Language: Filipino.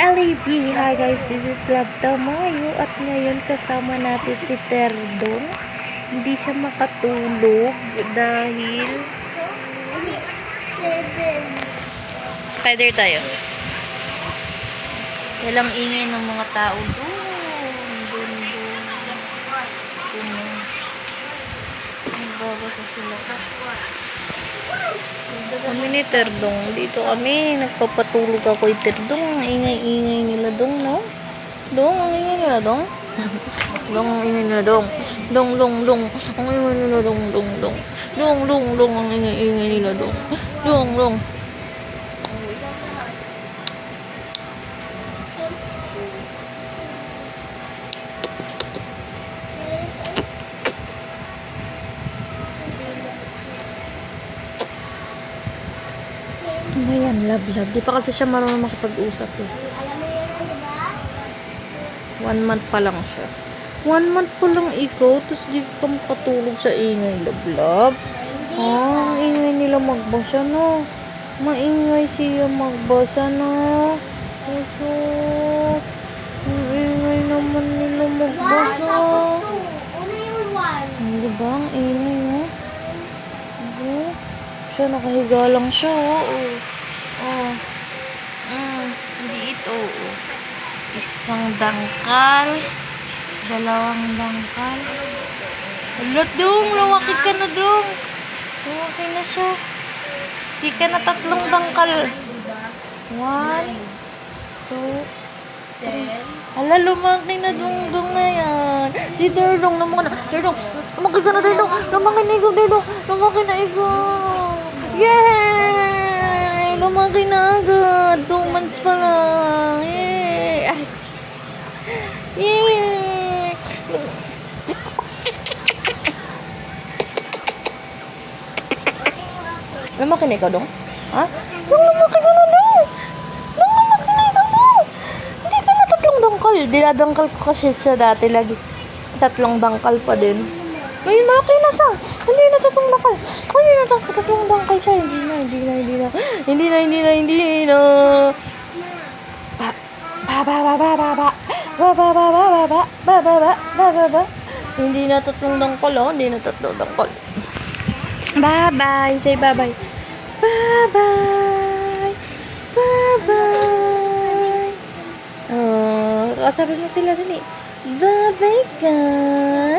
LAB. Hi guys, this is Love Tamayo at ngayon kasama natin si Terdon. Hindi siya makatulog dahil spider tayo. Walang ingay ng mga tao doon. Nagbabasa sila. Kami ni Terdong. Dito kami. Nagpapatulog ako kay Terdong. Ang ingay-ingay nila dong, no? Dong, ang ingay nila dong. Dong, ang ingay nila dong. Dong, dong, dong. Ang ingay nila dong, dong, dong. Dong, dong, dong. Ang ingay-ingay nila dong. Dong, dong. Ayan, love. Di pa kasi siya marunong makapag-usap eh. 1 month pa lang siya. 1 month pa lang ikaw, tapos di ka makatulog sa ingay, love. Ang ingay nila magbasa na. Maingay siya magbasa na. Oso. Ang ingay naman nila magbasa. Diba? Ang ingay, no? Diba? Siya, nakahiga lang siya, oo. Hindi ito, oo. Isang dangkal. 2 dangkal. Alot, dong. Lumaki ka na, dong. Lumaki na siya. Di ka na 3 dangkal. 1, 2, 3. Ala, lumaki na, dong na yan. Si Derdong, lumaki na. Derdong, lumaki ka na, Derdong. Lumaki na ikaw, Derdong. Lumaki na ikaw. Yay! Lumaki na agad. 2 months pa lang. Yay! Ay. Yay! Lumaki na ikaw, dong? Ha? Lumaki ka na, dong! Lumaki na ikaw, dong! Hindi ka na 3 dangkal. Dinadangkal ko kasi siya dati lagi. 3 dangkal pa din. Ngayon, malaki na siya. Hindi na 3 dangkal. Hindi na 3 dangkal siya. Hindi na. Hindi na 3 dangkal, oh. Hindi na 3 dangkal. Bye-bye. Say bye-bye. Bye-bye. Bye-bye. Oh, kasabi mo sila dun eh. Bye-bye, guys.